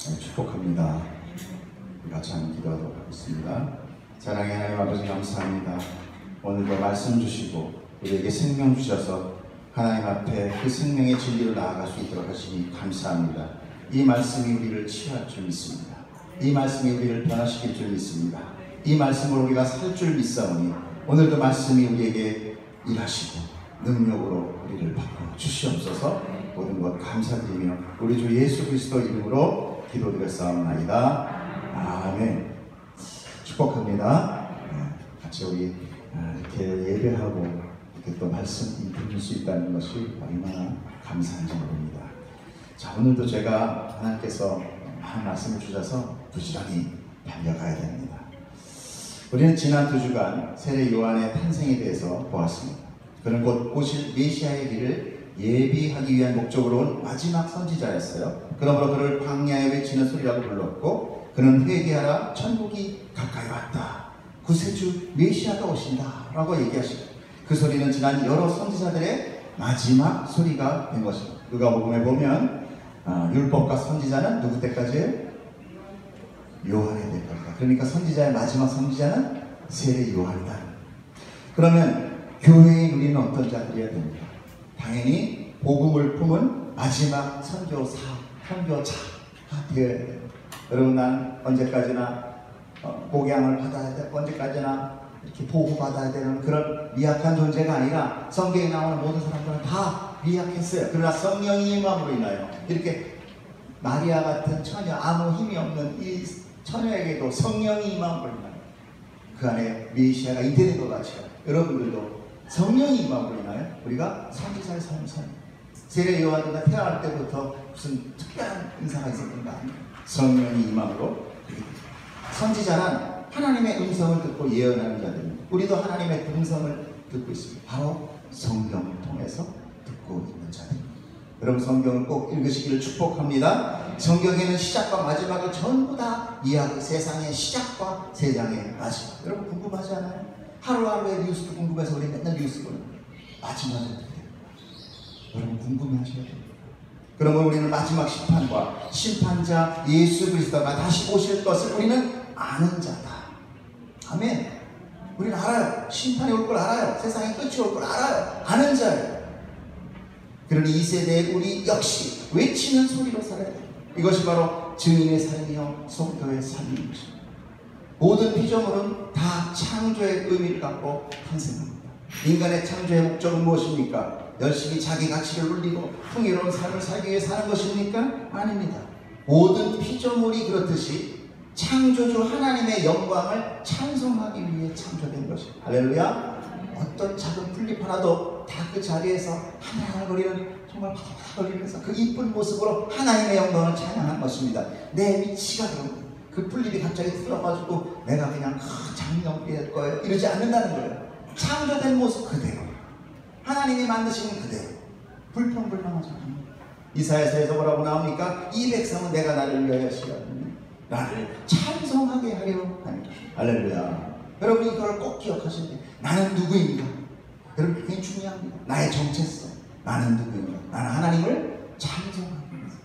축복합니다. 같이 한번 기도하도록 하겠습니다. 사랑의 하나님 아버지 감사합니다. 오늘도 말씀 주시고 우리에게 생명 주셔서 하나님 앞에 그 생명의 진리로 나아갈 수 있도록 하시니 감사합니다. 이 말씀이 우리를 치유할 줄 믿습니다. 이 말씀이 우리를 변화시킬 줄 믿습니다. 이 말씀으로 우리가 살 줄 믿사오니 오늘도 말씀이 우리에게 일하시고 능력으로 우리를 바꿔 주시옵소서. 모든 것 감사드리며 우리 주 예수 그리스도 이름으로 기도드렸사옵나이다. 아멘. 축복합니다. 같이 우리 이렇게 예배하고 이렇게 또 말씀 들을 수 있다는 것이 얼마나 감사한지 모릅니다. 자, 오늘도 제가 하나님께서 많은 말씀을 주셔서 부지런히 달려가야 됩니다. 우리는 지난 2주간 세례 요한의 탄생에 대해서 보았습니다. 그는 곧 오실 메시아의 길을 예비하기 위한 목적으로 온 마지막 선지자였어요. 그러므로 그를 광야에 외치는 소리라고 불렀고, 그는 회개하라, 천국이 가까이 왔다, 구세주 메시아가 오신다 라고 얘기하시고, 그 소리는 지난 여러 선지자들의 마지막 소리가 된 것입니다. 누가복음에 보면 율법과 선지자는 누구 때까지예요? 요한의 때까지. 그러니까 선지자의 마지막 선지자는 세례 요한이다. 그러면 교회인 우리는 어떤 자들이어야 됩니까? 당연히 복음을 품은 마지막 선교사가 되어야 돼요. 여러분, 난 언제까지나 복양을 받아야 돼, 언제까지나 이렇게 보호받아야 되는 그런 미약한 존재가 아니라, 성경에 나오는 모든 사람들은 다 미약했어요. 그러나 성령의 임함으로 인하여 이렇게 마리아 같은 처녀, 아무 힘이 없는 이 처녀에게도 성령의 임함으로 인하여 그 안에 메시아가 인되는 것 같이 여러분들도 성령의 임함으로 인하여 우리가 선지자의 삶을 삽니다. 세례 요한이가 태어날 때부터 무슨 특별한 인사가 있었던 거 아니에요. 성령의 임함으로. 선지자는 하나님의 음성을 듣고 예언하는 자들입니다. 우리도 하나님의 음성을 듣고 있습니다. 바로 성경을 통해서 듣고 있는 자들입니다. 여러분, 성경을 꼭 읽으시기를 축복합니다. 성경에는 시작과 마지막을 전부 다 이야기, 세상의 시작과 세상의 마지막. 여러분, 궁금하지 않아요? 하루하루의 뉴스도 궁금해서 우리 맨날 뉴스 보는 거예요. 마지막은 어떻게 돼요? 여러분, 궁금해하셔야 돼요. 그러면 우리는 마지막 심판과 심판자 예수 그리스도가 다시 오실 것을 우리는 아는 자다. 아멘. 우리는 알아요. 심판이 올 걸 알아요. 세상의 끝이 올 걸 알아요. 아는 자예요. 그러니 이 세대에 우리 역시 외치는 소리로 살아야 돼요. 이것이 바로 증인의 삶이요 성도의 삶인 것입니다. 모든 피조물은 다 창조의 의미를 갖고 탄생합니다. 인간의 창조의 목적은 무엇입니까? 열심히 자기 가치를 올리고 풍요로운 삶을 살기 위해 사는 것입니까? 아닙니다. 모든 피조물이 그렇듯이 창조주 하나님의 영광을 찬송하기 위해 창조된 것입니다. 할렐루야. 어떤 작은 풀잎 하나도 다 그 자리에서 하나하나거리는, 정말 바닥바닥거리면서 그 이쁜 모습으로 하나님의 영광을 찬양한 것입니다. 내 위치가 그런 거예요. 그 풀잎이 갑자기 틀어가지고 내가 그냥 장명이 될 거예요 이러지 않는다는 거예요. 창조된 모습 그대로, 하나님이 만드시는 그대로 불평불만하지 않아요. 이사야서에서 뭐라고 나옵니까? 이 백성은 내가 나를 위하여 시하니 나를 찬송하게 하려 합니다. 할렐루야. 여러분, 이걸 꼭 기억하셔야 돼요. 나는 누구인가? 여러분, 굉장히 중요합니다. 나의 정체성, 나는 누구인가? 나는 하나님을 찬송하기 위해서,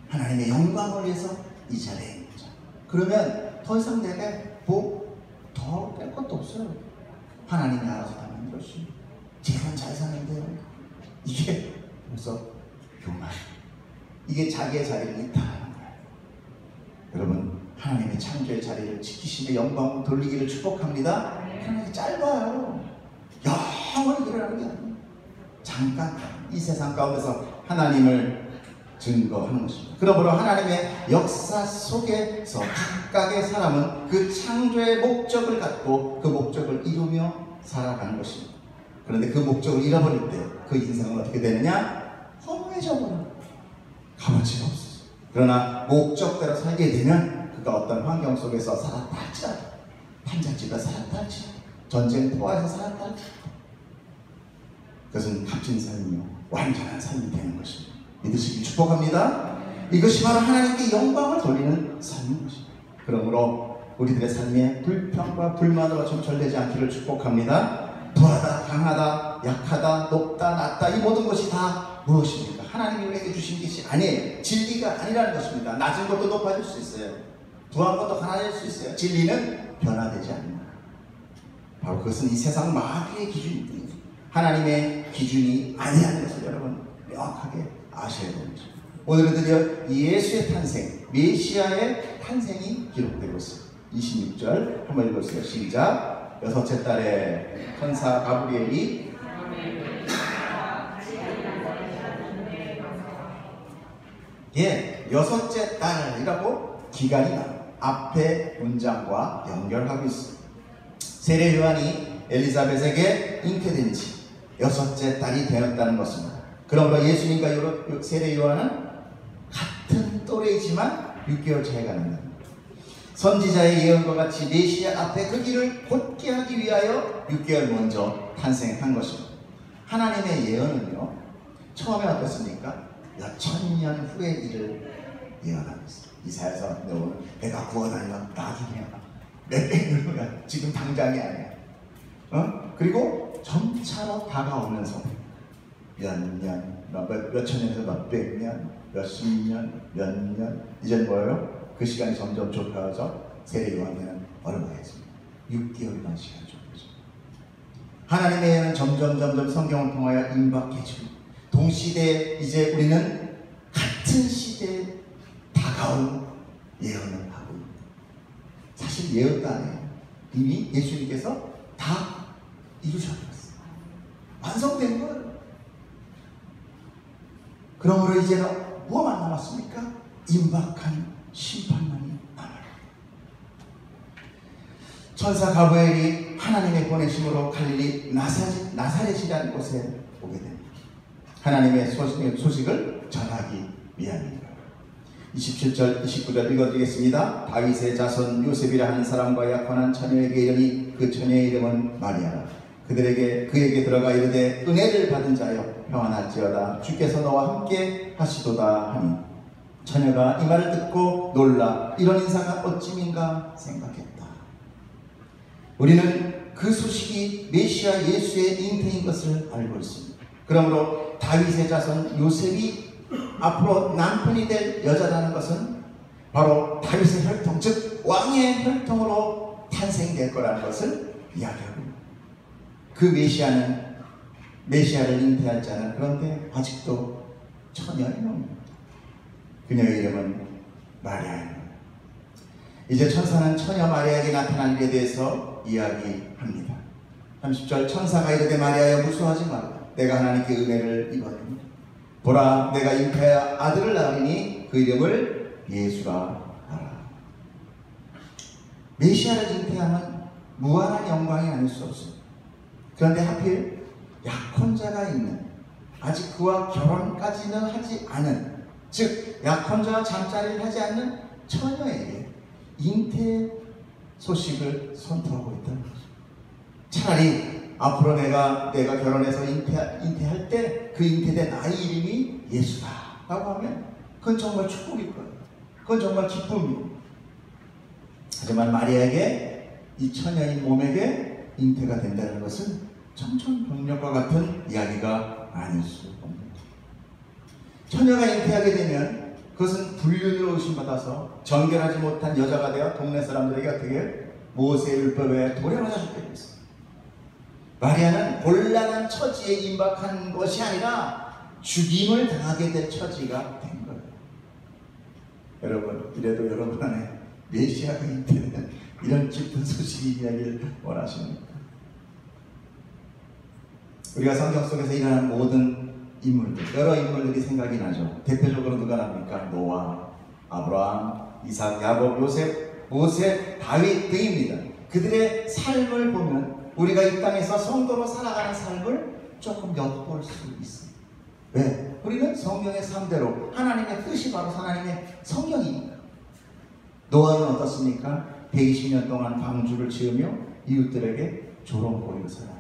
하나님의 영광을 위해서 이 자리에 있는 자. 그러면 더 이상 내게 더 뺄 것도 없어요. 하나님이 알아서 다 만들었습니다. 제가 잘 사는데요. 이게 벌써 교만, 이게 자기의 자리를 이탈하는 거예요. 여러분, 하나님의 창조의 자리를 지키시며 영광을 돌리기를 축복합니다. 하나님이 짧아요. 영원히 일어나는 게 아니에요. 잠깐 이 세상 가운데서 하나님을 증거하는 것입니다. 그러므로 하나님의 역사 속에서 각각의 사람은 그 창조의 목적을 갖고 그 목적을 이루며 살아가는 것입니다. 그런데 그 목적을 잃어버릴 때 그 인생은 어떻게 되느냐? 허무해져 버려요. 값어치가 없어요. 그러나 목적대로 살게 되면 그가 어떤 환경 속에서 살았다 할지라도, 판잣집에 살았다 할지라도, 전쟁터에서 살았다 할지라도, 그것은 값진 삶이요 완전한 삶이 되는 것입니다. 믿으시기 축복합니다. 이것이 바로 하나님께 영광을 돌리는 삶인 것입니다. 그러므로 우리들의 삶에 불평과 불만으로 점철되지 않기를 축복합니다. 부하다, 강하다, 약하다, 높다, 낮다, 이 모든 것이 다 무엇입니까? 하나님이 우리에게 주신 것이 아니에요. 진리가 아니라는 것입니다. 낮은 것도 높아질 수 있어요. 부한 것도 하나될 수 있어요. 진리는 변화되지 않는다. 바로 그것은 이 세상 마귀의 기준입니다. 하나님의 기준이 아니라는 것을 여러분 명확하게 아셔야 됩니다. 오늘은 드디어 예수의 탄생, 메시아의 탄생이 기록되고 있습니다. 26절 한번 읽어주세요. 시작. 여섯째 달에 천사 가브리엘이 여섯째 달이라고 기간이 앞에 문장과 연결하고 있습니다. 세례 요한이 엘리사벳에게 잉태된 지 여섯째 달이 되었다는 것입니다. 그러므로 예수님과 세례 요한은 같은 또래이지만 6개월 차이가 납니다. 선지자의 예언과 같이 메시아 앞에 그 길을 곧게 하기 위하여 6개월 먼저 탄생한 것입니다. 하나님의 예언은요, 처음에 어떻습니까? 몇천 년 후의 일을 예언하고 있습니다. 이사야서 너 내가 구원하려 나중이야, 몇백 년 후야, 지금 당장이 아니야. 그리고 점차로 다가오면서 몇천 년에서 몇백 년, 몇십 년, 몇 년, 이젠 뭐예요? 그 시간이 점점 좁혀져 세례 요한에는 얼마나 했습니까? 6개월이라는 시간이 좁혀져. 하나님의 예언은 점점 성경을 통하여 임박해지고, 동시대에 이제 우리는 같은 시대에 다가올 예언을 하고 있습니다. 사실 예언도 아니에요. 이미 예수님께서 다 이루셨어요. 완성된 거예요. 그러므로 이제는 뭐만 남았습니까? 임박한 심판만이 남아요. 천사 가브리엘이 하나님의 보내심으로 갈릴리 나사렛이라는 곳에 오게 됩니다. 하나님의 소식을 전하기 위함입니다. 27절, 29절 읽어드리겠습니다. 다윗의 자손 요셉이라 하는 사람과 약혼한 처녀에게 이르니 그 처녀의 이름은 마리아라. 그에게 들어가 이르되 은혜를 받은 자여 평안할지어다. 주께서 너와 함께 하시도다 하니, 처녀가 이 말을 듣고 놀라 이런 인사가 어찌민가 생각했다. 우리는 그 소식이 메시아 예수의 잉태인 것을 알고 있습니다. 그러므로 다윗의 자손 요셉이 앞으로 남편이 될 여자라는 것은 바로 다윗의 혈통, 즉 왕의 혈통으로 탄생될 거라는 것을 이야기하고 있습니다. 그 메시아를 잉태할 자는 그런데 아직도 처녀의 놈입니다. 그녀의 이름은 마리아입니다. 이제 천사는 처녀 마리아에게 나타난 일에 대해서 이야기합니다. 30절, 천사가 이르되 마리아여 무수하지 마라. 내가 하나님께 은혜를 입었느니 보라, 내가 잉태하여 아들을 낳으리니 그 이름을 예수라 하라. 메시아를 잉태하면 무한한 영광이 아닐 수 없습니다. 그런데 하필 약혼자가 있는, 아직 그와 결혼까지는 하지 않은, 즉 약혼자와 잠자리를 하지 않는 처녀에게 잉태 소식을 선포하고 있다는 거죠. 차라리 앞으로 내가 결혼해서 잉태할 때 그 잉태된 아이 이름이 예수다 라고 하면 그건 정말 축복일 거예요. 그건 정말 기쁨이에요. 하지만 마리아에게, 이 처녀인 몸에게 잉태가 된다는 것은 청천벽력과 같은 이야기가 아닐 수 없습니다. 처녀가 잉태하게 되면 그것은 불륜으로 의심받아서 정결하지 못한 여자가 되어 동네 사람들에게 어떻게 모세의 율법에 돌에 맞아 죽게 됐습니다. 마리아는 곤란한 처지에 임박한 것이 아니라 죽임을 당하게 될 처지가 된 거예요. 여러분, 이래도 여러분 안에 메시아가 잉태되는 이런 깊은 소식이 이야기를 원하십니까? 우리가 성경 속에서 일어나는 모든 인물들, 여러 인물들이 생각이 나죠. 대표적으로 누가 납니까? 노아, 아브라함, 이삭, 야곱, 요셉, 모세, 다윗 등입니다. 그들의 삶을 보면 우리가 이 땅에서 성도로 살아가는 삶을 조금 엿볼 수 있습니다. 왜? 우리는 성경의 삶대로, 하나님의 뜻이 바로 하나님의 성경입니다. 노아는 어떻습니까? 120년 동안 방주를 지으며 이웃들에게 조롱 보이는 사람이었죠.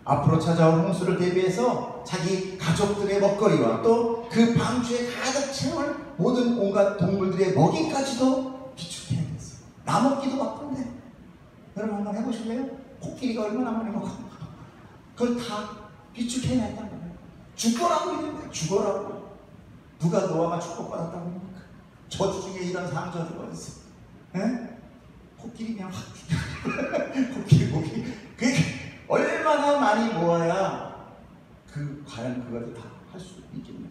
앞으로 찾아올 홍수를 대비해서 자기 가족들의 먹거리와 또 그 방주에 가득 채울 모든 온갖 동물들의 먹이까지도 비축해야 됐어요. 나 먹기도 바쁜데 여러분 한번 해보실래요? 코끼리가 얼마나 많이 먹어. 그걸 다 비축해냈단 말이에요. 죽어라고 이랬는데 죽어라고. 누가 노아가 축복받았다고 합니까? 저주 중에 이런 상저주가 있어. 코끼리 그냥 확 코끼리 고기. 그게 얼마나 많이 모아야 과연 그것을 다 할 수 있겠냐.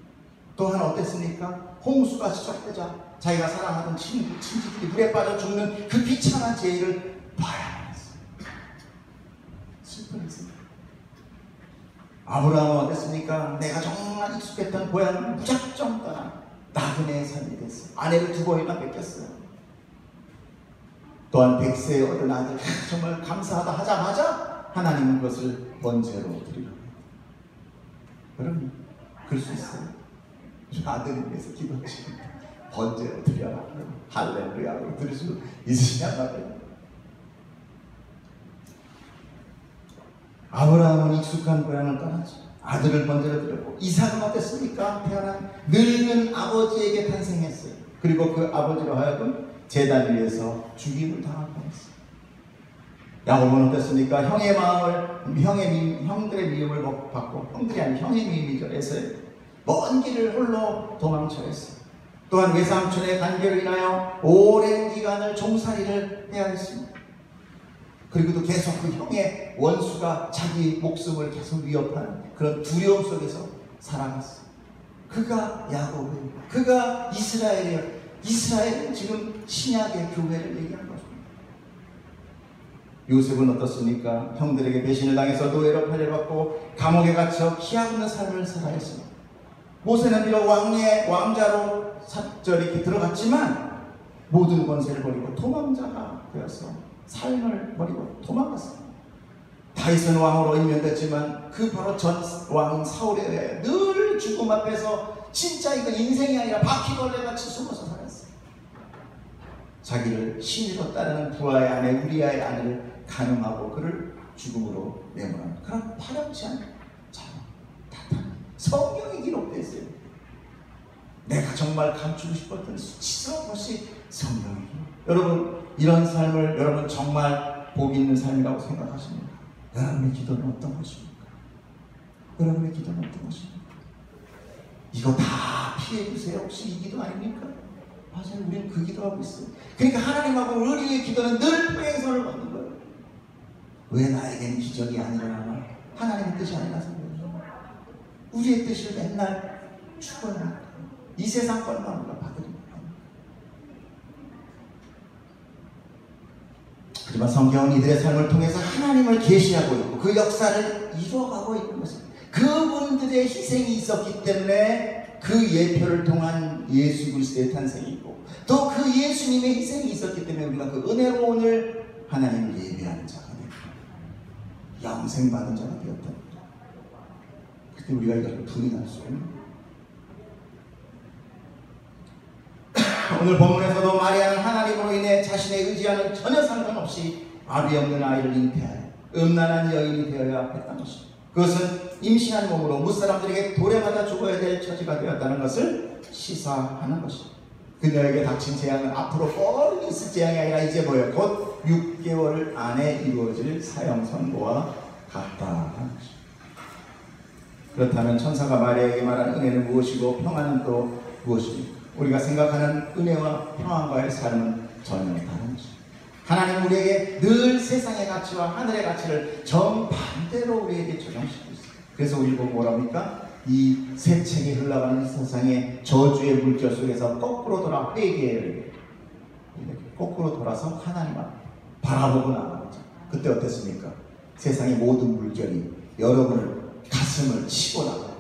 또한 어땠습니까? 홍수가 시작되자 자기가 사랑하던 친지들이 물에 빠져 죽는 그 비참한 재해를 봐야만 했어요. 슬퍼했습니다. 아브라함은 어땠습니까? 내가 정말 익숙했던 고향을 무작정 떠나 나그네의 삶이 됐어요. 아내를 2번이나 뺏겼어요. 또한 100세에 얻은 아들 정말 감사하다 하자마자 하나님은 그것을 번제로 드리라고 해요. 여러분 그럴 수 있어요. 아들을 위해서 기도하시고 번제로 드려라 할렐루야로 들을 수 있으시냐 말이에요. 아브라함은 익숙한 고향을 떠나죠. 아들을 번제로 드렸고, 이삭은 어땠습니까? 태어난 늙은 아버지에게 탄생했어요. 그리고 그 아버지로 하여금 제단 위에서 죽임을 당할 뻔했어요. 야곱은 어땠습니까? 형들의 미움을 받고, 형들이 아닌 형의 미움이죠. 먼 길을 홀로 도망쳐야 했어요. 또한 외삼촌의 간계로 인하여 오랜 기간을 종살이를 해야 했습니다. 그리고 또 계속 그 형의 원수가 자기 목숨을 계속 위협하는 그런 두려움 속에서 살아갔어요. 그가 야곱이에요. 그가 이스라엘이에요. 이스라엘은 지금 신약의 교회를 얘기한 것입니다. 요셉은 어떻습니까? 형들에게 배신을 당해서 노예로 팔려받고 감옥에 갇혀 기약없는 삶을 살아야 했습니다. 모세는 비록 왕자로 이렇게 들어갔지만 모든 권세를 버리고 도망자가 되어서 삶을 버리고 도망갔어요. 다윗은 왕으로 임명됐지만 그 바로 전 왕인 사울에 의해 늘 죽음 앞에서 진짜 이거 인생이 아니라 바퀴벌레같이 숨어서 살았어요. 자기를 신으로 따르는 부하의 아내 우리아의 아내를 간음하고 그를 죽음으로 내모는 그런 파렴치 않은 나타난 성경이 기록되어 있어요. 내가 정말 감추고 싶었던 수치스러운 것이 성경이에요. 여러분 이런 삶을 여러분 정말 복 있는 삶이라고 생각하십니까? 여러분의 기도는 어떤 것입니까? 여러분의 기도는 어떤 것입니까? 이거 다 피해주세요. 혹시 이 기도 아닙니까? 맞아요. 우리는 그 기도하고 있어요. 그러니까 하나님하고 우리의 기도는 늘 포행선을 걷는 거예요. 왜 나에겐 기적이 안 일어나나? 하나님의 뜻이 아니라서 그래요. 우리의 뜻을 맨날 추구해야 합니다. 이 세상 것만 우리가 받으리라. 하지만 성경은 이들의 삶을 통해서 하나님을 계시하고 있고 그 역사를 이루어가고 있는 것입니다. 그분들의 희생이 있었기 때문에 그 예표를 통한 예수 그리스도의 탄생이 있고 또 그 예수님의 희생이 있었기 때문에 우리가 그 은혜로 오늘 하나님을 예배하는 자가 되었다. 영생 받은 자가 되었다. 그때 우리가 이것을 부인할 수 없는 오늘 본문에서도 마리아는 하나님으로 인해 자신의 의지와는 전혀 상관없이 아비 없는 아이를 잉태하여 음란한 여인이 되어야 했던 것입니다. 그것은 임신한 몸으로 무사람들에게 돌에 맞아 죽어야 될 처지가 되었다는 것을 시사하는 것입니다. 그녀에게 닥친 재앙은 앞으로 뻔히 있을 재앙이 아니라 이제 뭐예요? 곧 6개월 안에 이루어질 사형 선고와 같다는 것입니다. 그렇다면 천사가 마리아에게 말한 은혜는 무엇이고 평안은 또 무엇입니까? 우리가 생각하는 은혜와 평안과의 삶은 전혀 다른 것입니다. 하나님은 우리에게 늘 세상의 가치와 하늘의 가치를 정반대로 우리에게 적용시키고 있습니다. 그래서 우리 보고 뭐랍니까? 이 세책이 흘러가는 세상의 저주의 물결 속에서 거꾸로 돌아 회개를 거꾸로 돌아서 하나님 앞 바라보고 나가죠. 그때 어땠습니까? 세상의 모든 물결이 여러분을 가슴을 치고 나가고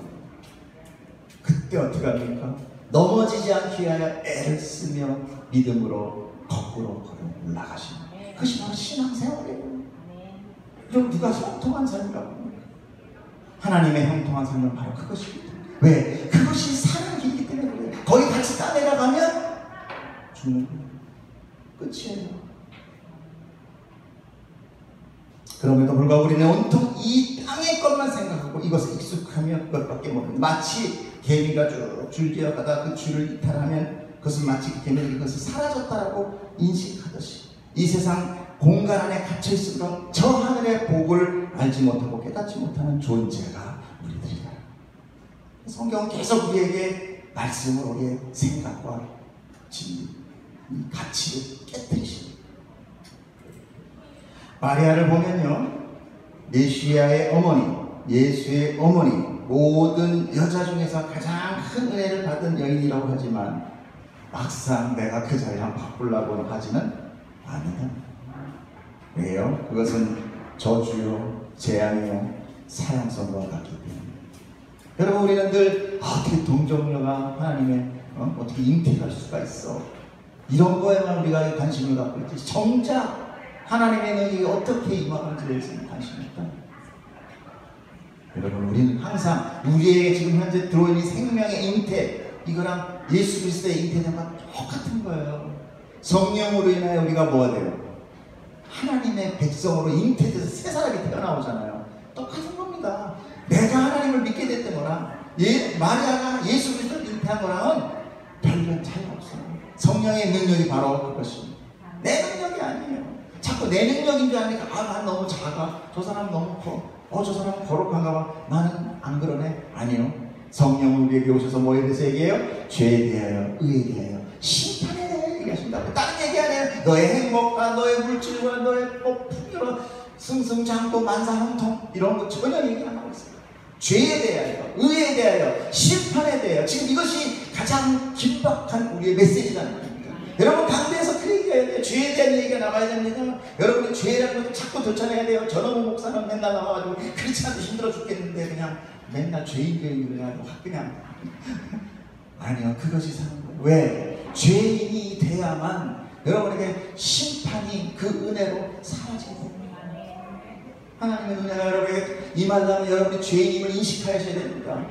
그때 어떻게 합니까? 넘어지지 않기 위하여 애를 쓰며 믿음으로 거꾸로 걸어 올라가시는 그것이 바로 신앙생활이에요. 그럼 누가 형통한 삶이라고 합니까? 하나님의 형통한 삶은 바로 그것입니다. 왜? 그것이 사는 길이기 때문에 그래요. 거기 같이 따내려가면 죽는 거예요. 끝이에요. 그럼에도 불구하고 우리는 온통 이 땅의 것만 생각하고 이것에 익숙하면 그것밖에 모릅니다. 마치 개미가 쭉 줄지어 가다 그 줄을 이탈하면 그것은 마치 개미가 그것이 사라졌다라고 인식하듯이 이 세상 공간 안에 갇혀 있으므로 저 하늘의 복을 알지 못하고 깨닫지 못하는 존재가 우리들이다. 성경은 계속 우리에게 말씀을 우리의 생각과 진리, 이 가치를 깨뜨리십니다. 마리아를 보면요, 메시아의 어머니, 예수의 어머니, 모든 여자 중에서 가장 큰 은혜를 받은 여인이라고 하지만 막상 내가 그 자리를 한번 바꾸려고 하지는 않는다. 왜요? 그것은 저주요, 재앙이요, 사형선과 같기 때문에. 여러분, 우리는 늘 어떻게 동정녀가 하나님의 어떻게 잉태할 수가 있어, 이런 거에만 우리가 관심을 갖고 있지, 정작 하나님의 능력이 어떻게 임하는지에 대해서는 관심이 없다. 여러분, 우리는 항상 우리에게 지금 현재 들어있는 생명의 잉태, 이거랑 예수 그리스도의 잉태가 똑같은 거예요. 성령으로 인하여 우리가 뭐가 돼요? 하나님의 백성으로 잉태돼서 새 사람이 태어나오잖아요. 똑같은 겁니다. 내가 하나님을 믿게 됐던 거랑 마리아가 예수 그리스도를 잉태한 거랑은 별반 차이가 없어요. 성령의 능력이 바로 그것입니다. 내 능력이 아니에요. 자꾸 내 능력인 줄 아니까, 난 너무 작아, 저 사람 너무 커, 저 사람은 거룩한가 봐, 나는 안 그러네. 아니요. 성령은 우리에게 오셔서 뭐에 대해서 얘기해요? 죄에 대하여, 의에 대하여, 심판에 대하여 얘기하신다고. 다른 얘기 안 해요. 너의 행복과 너의 물질과 너의 풍요로 승승장구 만사형통 이런 거 전혀 얘기 안 하고 있어요. 죄에 대하여, 의에 대하여, 심판에 대하여. 지금 이것이 가장 긴박한 우리의 메시지라는 겁니다. 여러분, 강대에서 그 얘기해야 돼요. 죄에 대한 얘기가 나와야 됩니다. 여러분이 죄라는 것도 자꾸 쫓아내야 돼요. 전원우 목사는 맨날 나와가지고 그렇지 않아도 힘들어 죽겠는데 그냥 맨날 죄인이 그냥 아니요, 그것이 사는 거예요. 왜? 죄인이 돼야만 여러분에게 심판이 그 은혜로 사라지고, 하나님의 은혜가 여러분에게 임하려면 여러분이 죄인임을 인식하셔야 됩니다.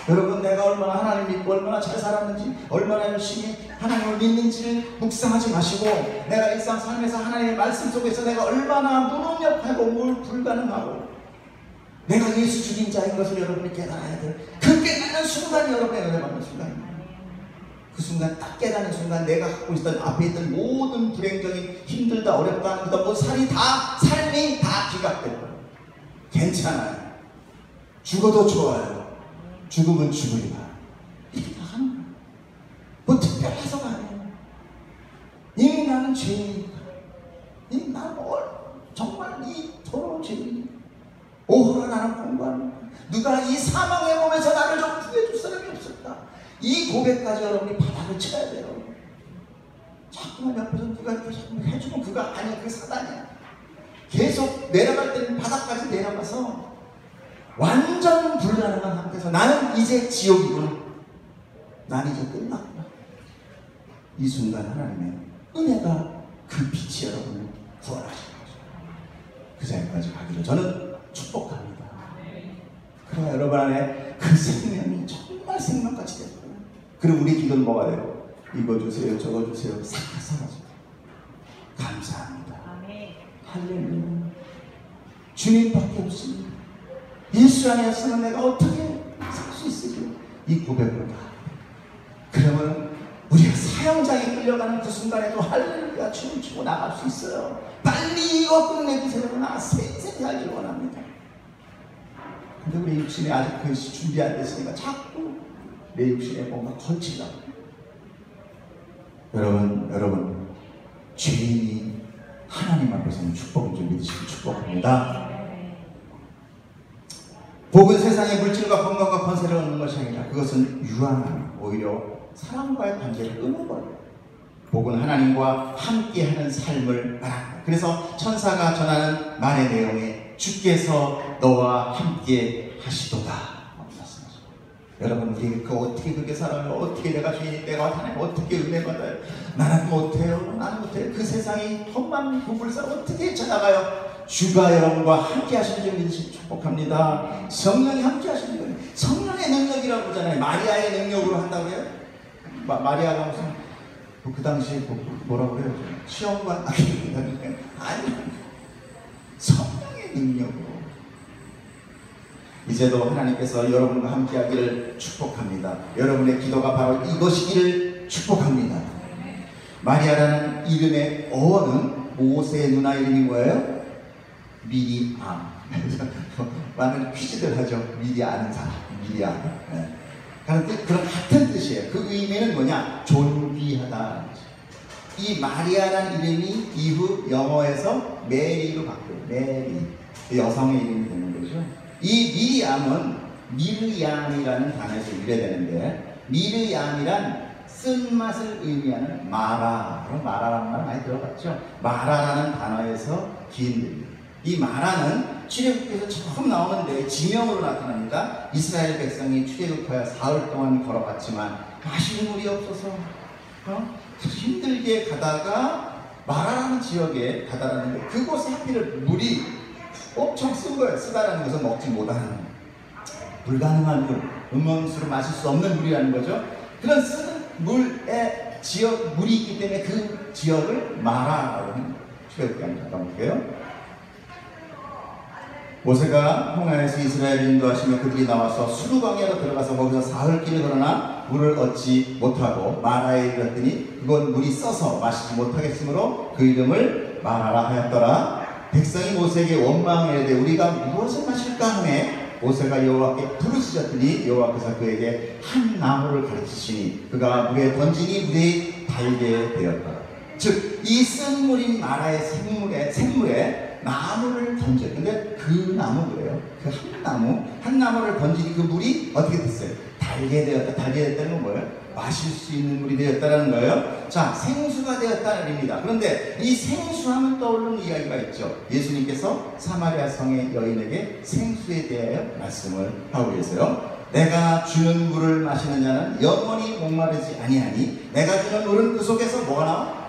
여러분, 내가 얼마나 하나님 믿고 얼마나 잘 살았는지, 얼마나 열심히 하나님을 믿는지를 묵상하지 마시고, 내가 일상 삶에서 하나님의 말씀 속에서 내가 얼마나 무능력하고 불가능하고 내가 예수 죽인 자인 것을 여러분이 깨달아야 돼요. 그 깨닫는 순간이 여러분의 은혜 받는 순간입니다. 그 순간, 딱 깨닫는 순간 내가 갖고 있던 앞에 있던 모든 불행적인 힘들다 어렵다 하는 것, 삶이 다 기각될 거예요. 괜찮아요. 죽어도 좋아요. 죽으면 죽으리라. 이렇게 다 하는 거예요. 뭐 특별해서가 아니에요. 이미 나는 죄인이니까. 이미 나는 정말 이 더러운 죄인이니까. 오호라 나는 공부하는 거야. 누가 이 사망의 몸에서 나를 좀 구해줄 사람이 없었다. 이 고백까지 여러분이 바닥을 쳐야 돼요. 자꾸만 옆에서 누가 이렇게 자꾸 해주면 그거 아니야. 그게 사단이야. 계속 내려갈 때는 바닥까지 내려가서 완전 불가능한 상태에서 나는 이제 지옥이구나, 나는 이제 끝났구나. 이 순간 하나님의 은혜가 그 빛이 여러분을 구원하시는 거죠. 그 자리까지 가기를 저는 축복합니다. 그러나 여러분 안에 그 생명이 정말 생명같이 되고, 그리고 우리 기도는 뭐가 돼요? 이거 주세요, 저거 주세요, 싹 사라져요. 감사합니다. 할렐루야. 주님밖에 없습니다. 예수 안에서는 내가 어떻게 살 수 있으리요? 이 고백을 다. 그러면 우리가 사형장에 끌려가는 그 순간에도 할렐루야 춤을 추고 나갈 수 있어요. 빨리 이거 끝내주세요. 나 생생히 하길 원합니다. 근데 우리 육신이 아직 그것이 준비 안 됐으니까 자꾸 내 육신에 뭔가 걸치려고. 여러분, 죄인이 하나님 앞에서는 축복인 줄 믿으시기 축복합니다. 복은 세상의 물질과 건강과 권세를 얻는 것이 아니라 그것은 유한한, 오히려 사람과의 관계를 끊어버려요. 복은 하나님과 함께하는 삶을 말합니다. 그래서 천사가 전하는 말의 내용에 주께서 너와 함께 하시도다 여러분, 우리 어떻게 그렇게 살아요? 어떻게 내가 죄인이 내가 하나님 어떻게 은혜 받아요? 나는 못해요. 나는 못해요. 그 세상이 험한 불쌍 어떻게 찾아가요? 주가 여러분과 함께 하시는 줄 믿으시기 축복합니다. 성령이 함께 하시는 거예요. 성령의 능력이라고 그러잖아요. 마리아의 능력으로 한다고 해요. 마리아가 무슨 그 당시에 뭐라고 그래요? 시험관 아니, 성령의 능력으로. 이제도 하나님께서 여러분과 함께하기를 축복합니다. 여러분의 기도가 바로 이것이기를 축복합니다. 마리아라는 이름의 어원은 모세의 누나 이름이 뭐예요? 미리암. 많은 퀴즈들 하죠. 미리 아는 사람, 미리암. 네. 그런 같은 뜻이에요. 그 의미는 뭐냐? 존귀하다. 이 마리아라는 이름이 이후 영어에서 메리로 바뀌어요. 메리. 여성의 이름이 되는 거죠. 이 미리암은 미르얌이라는 단어에서 유래되는데, 미르얌이란 쓴맛을 의미하는 마라라는 말 많이 들어봤죠? 마라라는 단어에서 기인됩니다. 이 마라는 출애굽기에서 처음 나오는데 지명으로 나타납니다. 이스라엘 백성이 출애굽하여 사흘 동안 걸어갔지만 마실 물이 없어서 힘들게 가다가 마라라는 지역에 다다랐는데, 그곳에 하필 물이 엄청 쓴 거예요. 쓰다라는 것은 먹지 못하는 불가능한 물, 음원수로 마실 수 없는 물이라는 거죠. 그런 쓴 물의 지역, 물이 있기 때문에 그 지역을 마라라고 합니다. 출애굽기 한번 잠깐 볼게요. 모세가 홍해에서 이스라엘을 인도하시며 그들이 나와서 수르광야로 들어가서 거기서 사흘길을 걸으나 물을 얻지 못하고 마라에 이르렀더니 그곳 물이 써서 마시지 못하겠으므로 그 이름을 마라라 하였더라. 백성이 모세에게 원망을 이르되 우리가 무엇을 마실까 하매 모세가 여호와께 부르짖었더니 여호와께서 그에게 한 나무를 가르치시니 그가 물에 던지니 물이 달게 되었더라. 즉 이 쓴 물인 마라의 샘물에 나무를 던져요. 근데 그 나무래요. 그 한 나무를 던지니 그 물이 어떻게 됐어요? 달게 되었다. 달게 됐다는 건 뭐예요? 마실 수 있는 물이 되었다는 거예요. 자, 생수가 되었다는 의미입니다. 그런데 이 생수하면 떠오르는 이야기가 있죠. 예수님께서 사마리아 성의 여인에게 생수에 대하여 말씀을 하고 계세요. 내가 주는 물을 마시는 자는 영원히 목마르지 아니하니 내가 주는 물은 그 속에서 뭐가 나와?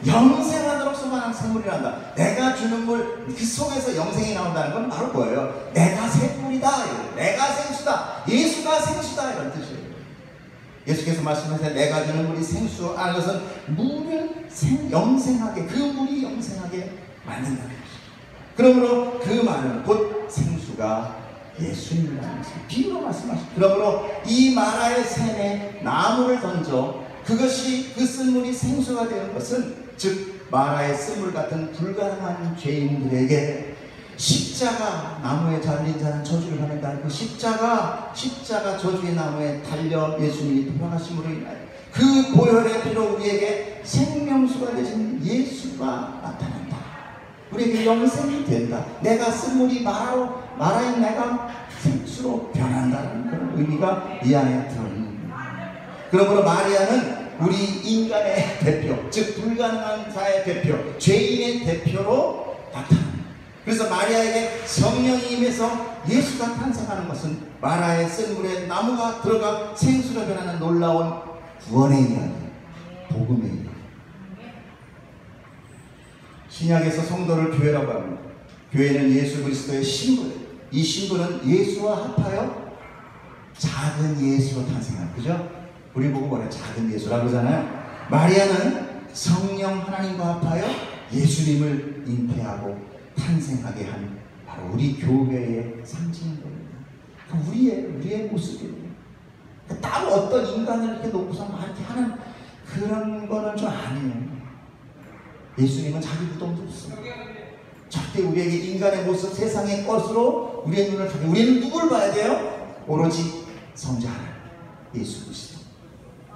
영생하도록 솟아나는 샘물이란다. 내가 주는 물, 그 속에서 영생이 나온다는 건 바로 뭐예요? 내가 샘물이다. 내가 생수다. 예수가 생수다. 이런 뜻이에요. 예수께서 말씀하세요. 내가 주는 물이 생수 하는 것은 물을 영생하게, 그 물이 영생하게 만든다는 것이죠. 그러므로 그 말은 곧 생수가 예수님이라는 것을 비유로 말씀하시죠. 그러므로 이 마라의 샘에 나무를 던져 그것이 그 쓴물이 생수가 되는 것은, 즉 마라의 쓴물 같은 불가능한 죄인들에게 십자가 나무에 달린 자는 저주를 받는다는 그 십자가 저주의 나무에 달려 예수님이 돌아가심으로 인하여 그 보혈의 피로 우리에게 생명수가 되신 예수가 나타난다. 우리에게 영생이 된다. 내가 쓴물이 마라인 내가 생수로 변한다는 그런 의미가 이 안에 들어있는 겁니다. 그러므로 마리아는 우리 인간의 대표, 즉 불가능한 자의 대표, 죄인의 대표로 나타납니다. 그래서 마리아에게 성령이 임해서 예수가 탄생하는 것은 마라의 쓴 물에 나무가 들어가 생수로 변하는 놀라운 구원의 이야기, 복음의 이야기. 신약에서 성도를 교회라고 합니다. 교회는 예수 그리스도의 신부예요. 이 신부는 예수와 합하여 작은 예수로 탄생한, 그죠? 우리 보고 뭐래? 작은 예수라고 하잖아요. 마리아는 성령 하나님과 합하여 예수님을 잉태하고 탄생하게 한 바로 우리 교회의 상징인 겁니다. 우리의 모습이에요. 따로 어떤 인간을 이렇게 놓고서 막 이렇게 하는 그런 거는 좀 아니에요. 예수님은 자기 무덤도 없어요. 절대 우리에게 인간의 모습, 세상의 것으로 우리의 눈을 가게. 우리는 누구를 봐야 돼요? 오로지 성자 하나님, 예수 그리스도.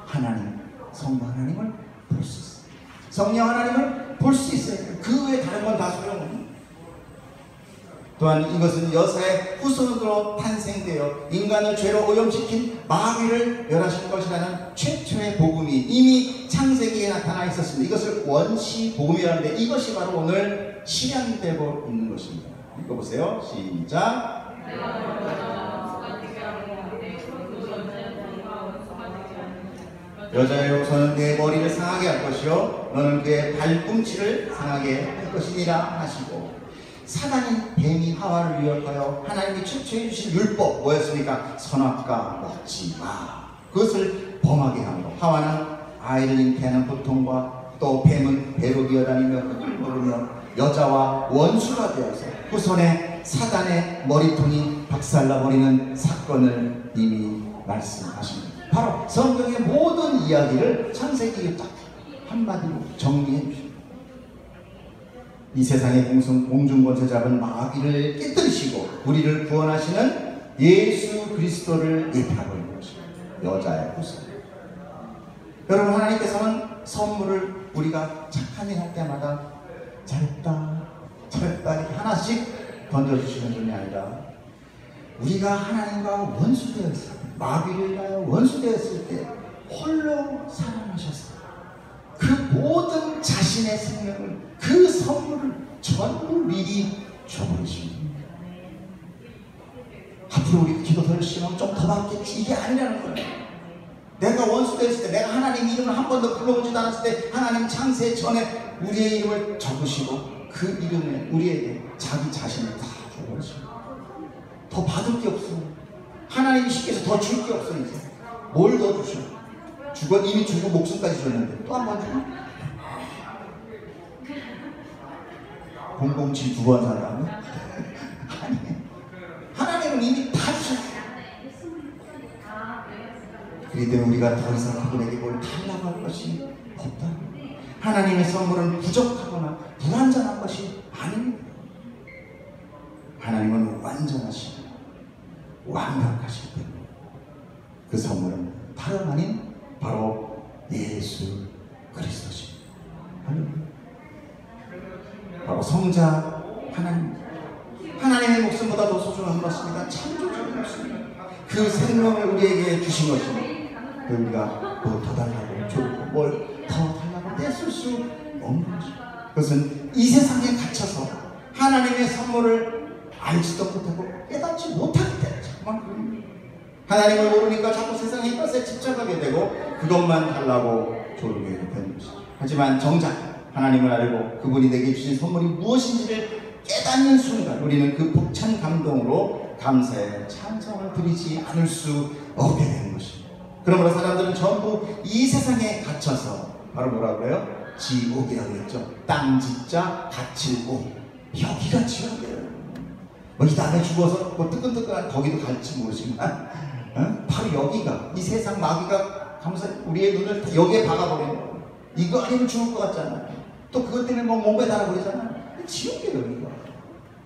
하나님, 성부 하나님을 볼 수 있어요. 성령 하나님을 볼 수 있어요. 그 외에 다른 건 다 소용없는. 또한 이것은 여사의 후손으로 탄생되어 인간을 죄로 오염시킨 마귀를 멸하실 것이라는 최초의 복음이 이미 창세기에 나타나 있었습니다. 이것을 원시 복음이라는데 이것이 바로 오늘 실현되고 있는 것입니다. 읽어보세요. 시작. 여자의 후손은 내 머리를 상하게 할 것이요 너는 그의 발꿈치를 상하게 할 것이니라 하시고, 사단인 뱀이 하와를 유혹하여 하나님이 최초해 주신 율법 뭐였습니까? 선악과 먹지 마. 그것을 범하게 함으로 하와는 아이를 잉태하는 고통과 또 뱀은 배로 기어다니며 흙을 먹으며 여자와 원수가 되어서 후손의 사단의 머리통이 박살나버리는 사건을 이미 말씀하십니다. 바로 성경의 모든 이야기를 창세기에 딱 한마디로 정리해 주십니다. 이 세상의 공중권세 잡은 마귀를 깨뜨리시고 우리를 구원하시는 예수 그리스도를 예표하고 있는 것입니다. 여자의 후손. 여러분, 하나님께서는 선물을 우리가 착한 일 할 때마다 잘했다 이렇게 하나씩 던져주시는 분이 아니라 우리가 하나님과 원수되었을 때, 마귀를 위하여 원수되었을 때 홀로 사랑하셔서 그 모든 자신의 생명을, 그 선물을 전부 미리 줘버리십니다. 앞으로 우리 기도 더 열심히 하면 좀 더 받겠지, 이게 아니라는 거예요. 내가 원수되었을 때, 내가 하나님 이름을 한 번도 불러보지도 않았을 때 하나님 창세 전에 우리의 이름을 적으시고 그 이름에 우리에게 자기 자신을 다 줘버리십니다. 더 받을 게 없어. 하나님이시께서 더 줄 게 없어. 이제 뭘 더 주셔? 이미 주고 목숨까지 줬는데 또 한 번 주고 007 두 번 산다고? 아니, 하나님은 이미 다 주셨어. 그렇기 때문에 우리가 더 이상 그분에게 뭘 달라고 할 것이 없다. 하나님의 선물은 부족하거나 불완전한 것이 아닙니다. 하나님은 완전하시고 완벽하시기 때문에 그 선물은 다름 아닌 바로 예수 그리스도십니다. 바로 성자 하나님의 목숨보다 더 소중한 것입니다. 창조주의 목숨입니다. 그 생명을 우리에게 주신 것입니다. 우리가 뭐 더 달라고 줬고 뭘 더 달라고 떼쓸 수 없는 것입니다. 그것은 이 세상에 갇혀서 하나님의 선물을 알지도 못하고 깨닫지 못하기 때문에 자꾸만 그럽니다. 하나님을 모르니까 자꾸 세상의 것에 집착하게 되고 그것만 달라고 조르게 되는 것이죠. 하지만 정작 하나님을 알고 그분이 내게 주신 선물이 무엇인지를 깨닫는 순간 우리는 그 벅찬 감동으로 감사의 찬송을 드리지 않을 수 없게 되는 것입니다. 그러므로 사람들은 전부 이 세상에 갇혀서 바로 뭐라고 해요? 지옥이라고 했죠. 땅 짓자 갇힐고 여기가 지옥이에요. 뭐 이 다음에 죽어서 뭐 뜨끈뜨끈한 거기도 갈지 모르지만 바로 여기가, 이 세상 마귀가 감사 우리의 눈을 다 여기에 박아버리는 거예요. 이거 아니면 죽을 것 같잖아요. 또 그것 때문에 뭐 몸에 달아버리잖아요. 지옥이에요 여기가.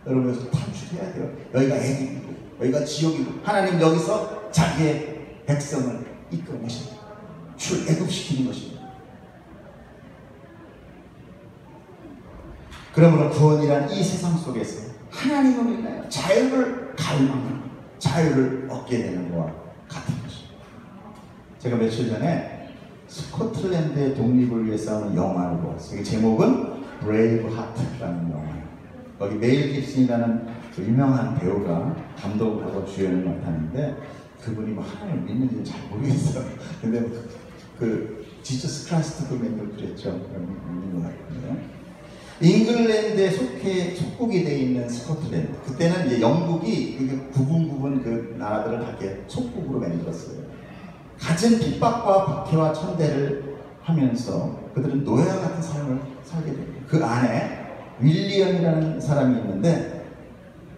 여러분 여기서 탈출해야 돼요. 여기가 애국이고 여기가 지옥이고 하나님 여기서 자기의 백성을 이끌어내십니다. 출애굽시키는 것입니다. 그러므로 구원이란 이 세상 속에서 하나님을 위하여 자유를 갈망하고 자유를 얻게 되는 것과 같은 것입니다. 제가 며칠 전에 스코틀랜드의 독립을 위해 싸우는 영화를 보았어요. 제목은 브레이브 하트라는 영화예요. 거기 메일 깁슨이라는 그 유명한 배우가 감독을 하고 주연을 맡았는데 그분이 뭐 하나님을 믿는지는 잘 모르겠어요. 근데 그 지저스 크라이스트 그맨도 그랬죠. 믿는 것 같은데요. 잉글랜드에 속국이 되어 있는 스코틀랜드. 그때는 이제 영국이 구분 그 나라들을 다 이렇게 속국으로 만들었어요. 갖은 핍박과 박해와 천대를 하면서 그들은 노예와 같은 삶을 살게 됩니다. 그 안에 윌리엄이라는 사람이 있는데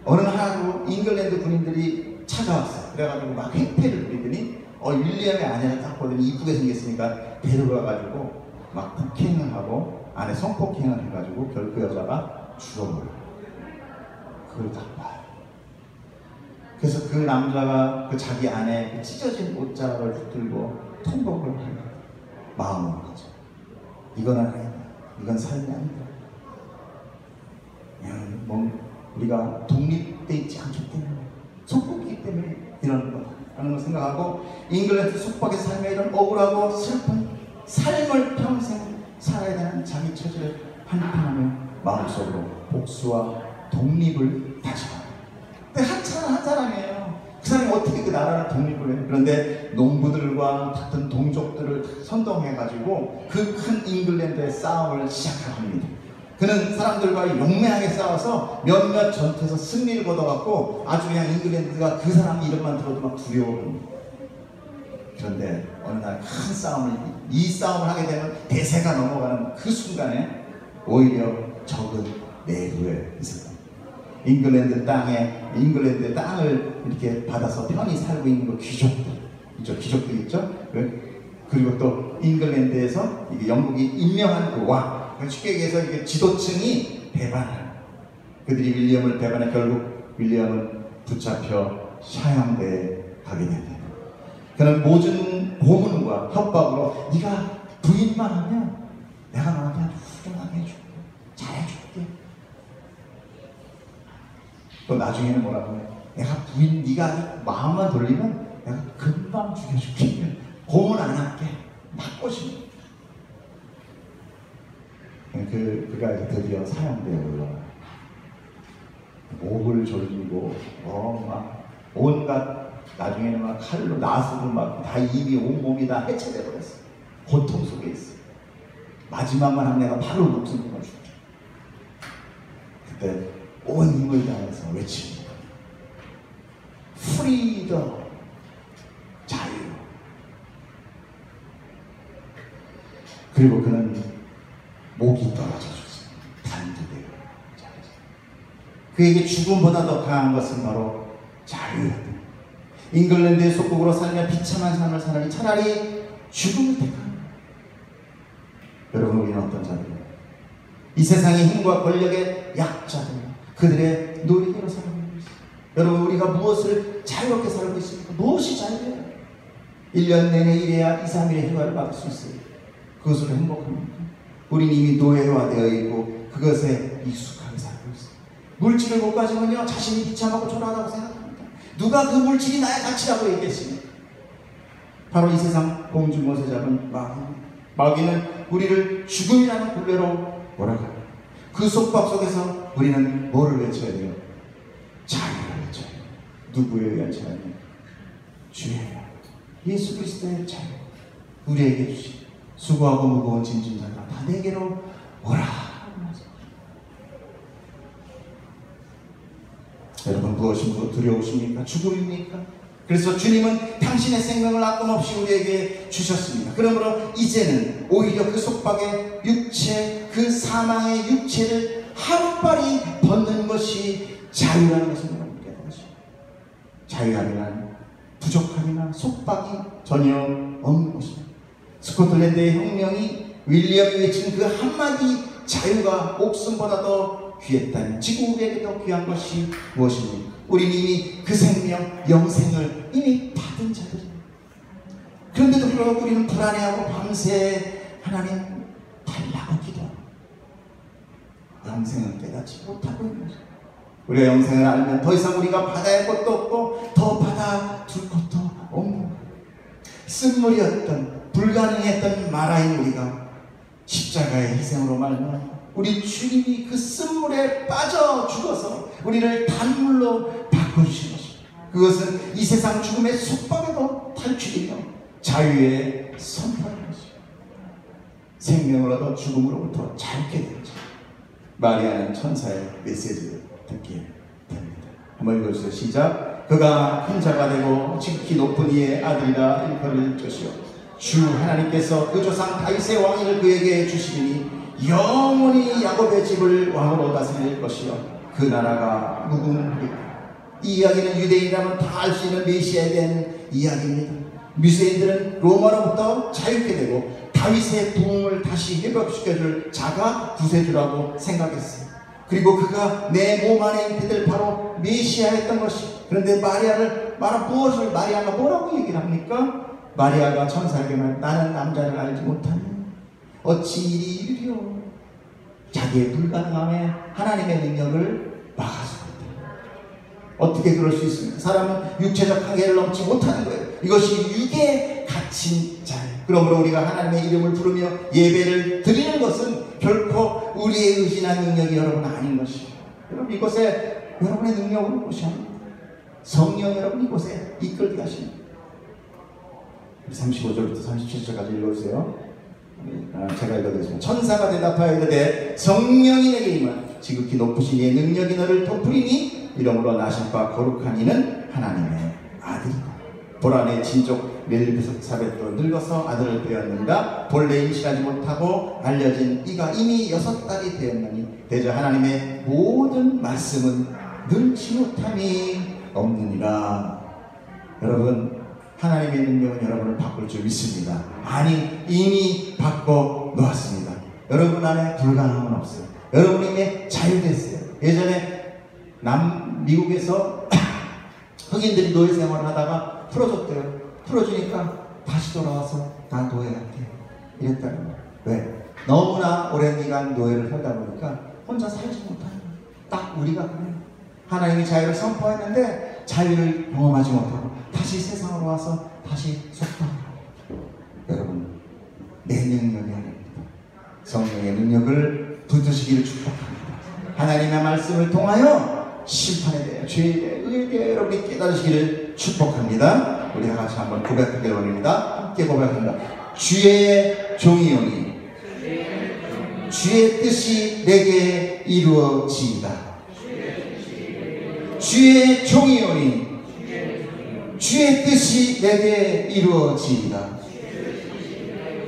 어느 하루 잉글랜드 군인들이 찾아왔어요. 그래가지고 막 행패를 부리더니 윌리엄의 아내를 딱 보더니 이쁘게 생겼으니까 데려가가지고 막 폭행을 하고 안에 성폭행을 해가지고 결국 그 여자가 죽어버려요. 그걸 딱 봐요. 그래서 그 남자가 그 자기 안에 그 찢어진 옷자락을 붙들고 통곡을 하는 마음을 가져. 이건 아니다. 이건 삶이 아니다. 뭐 우리가 독립돼 있지 않기 때문에, 속국이기 때문에 이러는 거다 라는 걸 생각하고 잉글랜드 속박의 삶에 이런 억울하고 슬픈 삶을 평생 살아야 되는 자기 처지를 한탄하며 마음속으로 복수와 독립을 다짐합니다. 근데 한 사람이에요. 그 사람이 어떻게 그 나라를 독립을 해요? 그런데 농부들과 같은 동족들을 선동해가지고 그 큰 잉글랜드의 싸움을 시작합니다. 그는 사람들과 용맹하게 싸워서 몇몇 전투에서 승리를 거둬갖고 아주 그냥 잉글랜드가 그 사람 이름만 들어도 막 두려워합니다. 그런데 어느 날 큰 이 싸움을 하게 되면 대세가 넘어가는 그 순간에 오히려 적은 내부에 있었다. 잉글랜드의 땅을 이렇게 받아서 편히 살고 있는 그 귀족들 있죠? 그리고 또 잉글랜드에서 이게 영국이 임명한 그 왕, 쉽게 얘기해서 이게 지도층이 배반하고 그들이 윌리엄을 배반해 결국 윌리엄은 붙잡혀 샤양대에 가게 됩니다. 그는 모든 고문과 협박으로 네가 부인만 하면 내가 너한테 아주 훌륭하게 해줄게, 잘해줄게. 또 나중에는 뭐라고 해? 내가 부인 네가 마음만 돌리면 내가 금방 죽여줄게. 고문 안 할게. 막 꼬시는. 그가 이제 드디어 사형대에 올라와요. 목을 졸리고 막 온갖 나중에는 막 칼로 나수도 막 다 이미 온몸이 다 해체돼 버렸어. 고통 속에 있어. 마지막만 하면 내가 바로 목숨을 걸어줄게. 그때 온 힘을 다해서 외칩니다. 프리덤, 자유. 그리고 그는 목이 떨어져 줬어요. 단두대로. 그에게 죽음보다 더 강한 것은 바로 자유였다. 잉글랜드의 속국으로 살며 비참한 삶을 사느니 차라리 죽음을 택합니다. 여러분, 우리는 어떤 자들이에요? 이 세상의 힘과 권력의 약자들, 그들의 노리대로 살고 있습니다. 여러분, 우리가 무엇을 자유롭게 살고 있습니까? 무엇이 자유예요? 1년 내내 일해야 2, 3일의 휴가를 받을 수 있어요. 그것으로 행복합니까? 우리는 이미 노예화되어 있고 그것에 익숙하게 살고 있어요. 물질을 못 가지면요, 자신이 비참하고 초라하다고 생각합니다. 누가 그 물질이 나의 가치라고 얘기했습니까? 바로 이 세상 공주못에 잡은 마귀는 우리를 죽음이라는 굴레로 몰아가요. 그 속박 속에서 우리는 뭐를 외쳐야 돼요? 자유를 외쳐야 돼요. 누구에 의한 자유? 주의 예수 그리스도의 자유, 우리에게 주신 수고하고 무거운 짐진 자들아 다 내게로 오라. 여러분, 무엇이 두려우십니까? 죽음입니까? 그래서 주님은 당신의 생명을 아낌없이 우리에게 주셨습니다. 그러므로 이제는 오히려 그 속박의 육체, 그 사망의 육체를 하루빨리 벗는 것이 자유라는 것을 여러분 깨달으십니다. 자유함이란 부족함이나 속박이 전혀 없는 것입니다. 스코틀랜드의 혁명이 윌리엄이 외친 그 한마디 자유가 목숨보다 더 귀했다면 지금 우리에게 더 귀한 것이 무엇입니까? 우리는 이미 그 생명, 영생을 이미 받은 자들입니다. 그런데도 불구하고 우리는 불안해하고 밤새 하나님 달라고 기도하고 영생을 깨닫지 못하고 있는 것입니다. 우리가 영생을 알면 더 이상 우리가 받아야 할 것도 없고 더 받아둘 것도 없는 거예요. 쓴물이었던 불가능했던 마라인 우리가 십자가의 희생으로 말미암아 우리 주님이 그 쓴물에 빠져 죽어서 우리를 단물로 바꿔주신 것입니다. 그것은 이 세상 죽음의 속박에도 탈출이며 자유의 선포인 것입니다. 생명을 얻어 죽음으로부터 자유케 되죠. 마리아는 천사의 메시지를 듣게 됩니다. 한번 읽어주세요. 시작. 그가 큰 자가 되고 지극히 높은 이의 아들이라 일컬을 것이요 주 하나님께서 그 조상 다윗의 왕위를 그에게 주시리니 영원히 야곱의 집을 왕으로 다스릴 것이요 그 나라가 무궁하리라. 이 이야기는 유대인이라면 다 알 수 있는 메시아에 대한 이야기입니다. 유대인들은 로마로부터 자유케 되고 다윗의 부흥을 다시 회복시켜줄 자가 구세주라고 생각했어요. 그리고 그가 내 몸 안에 있게 될 바로 메시아였던 것이. 그런데 마리아가 뭐라고 얘기를 합니까? 마리아가 천사에게 말, 나는 남자를 알지 못하니 어찌 일이 이르리오. 자기의 불가능함에 하나님의 능력을 막아서 어떻게 그럴 수 있습니까? 사람은 육체적 한계를 넘지 못하는 거예요. 이것이 육에 갇힌 자예요. 그러므로 우리가 하나님의 이름을 부르며 예배를 드리는 것은 결코 우리의 의지나 능력이 여러분 아닌 것이에요. 여러분, 이곳에 여러분의 능력으로 보시합니다. 성령 여러분 이곳에 이끌게 하십니다. 35절부터 37절까지 읽어주세요. 제가 읽어드리겠습니다. 천사가 대답하여 이르되 성령이 내게 임하여 지극히 높으신 이의 능력이 너를 덮으리니 이러므로 나신 바 거룩한 이는 하나님의 아들이다. 보라 내 친족 멜기세덱도 늙어서 아들을 배었는가 본래 임신하지 못하고 알려진 이가 이미 6달이 되었나니 대저 하나님의 모든 말씀은 능치 못함이 없느니라. 여러분, 하나님의 능력은 여러분을 바꿀 줄 믿습니다. 아니, 이미 바꿔 놓았습니다. 여러분 안에 불가능함은 없어요. 여러분에게 자유됐어요. 예전에 미국에서 흑인들이 노예 생활을 하다가 풀어줬대요. 풀어주니까 다시 돌아와서 나 노예할게 이랬다는 거예요. 왜? 너무나 오랜 기간 노예를 살다 보니까 혼자 살지 못하는 거예요. 딱 우리가 그래요. 하나님이 자유를 선포했는데 자유를 경험하지 못하고 다시 세상으로 와서 다시 속박을 하고. 여러분, 내 능력이 아닙니다. 성령의 능력을 붙드시기를 축복합니다. 하나님의 말씀을 통하여 심판에 대해, 죄에 대해, 의에 대해 여러분이 깨달으시기를 축복합니다. 우리 다 같이 한번 고백하기를 원합니다. 함께 고백합니다. 주의 종이오니 주의 뜻이 내게 이루어지이다. 주의 종이오니 주의 뜻이 내게 이루어지이다.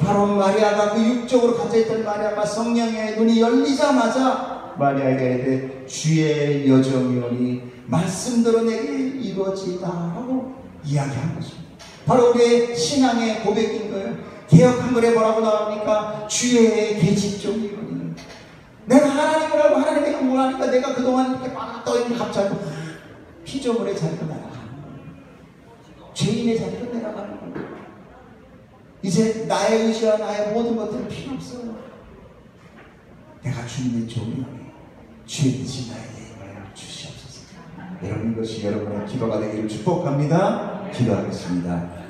바로 마리아가 그 육적으로 갇혀있던 마리아가 성령의 눈이 열리자마자 마리아에게 이르되 주의 여정이오니 말씀대로 내게 이루어지이다 라고 이야기한 것입니다. 바로 우리의 신앙의 고백인 거예요. 개역한글에 뭐라고 나옵니까? 주의 계집종이오니. 내가 하나님을 알고 하나님의 영광을 하니까 내가 그동안 이렇게 막 떠있는 갑자기 피조물의 자리로 날아가는 거예요. 죄인의 자리로 내려가는 거예요. 이제 나의 의지와 나의 모든 것들은 필요 없어요. 내가 주님의 종이오니 주의 뜻이 나에게 임하여 주시옵소서. 여러분, 이것이 여러분의 기도가 되기를 축복합니다. 기도하겠습니다.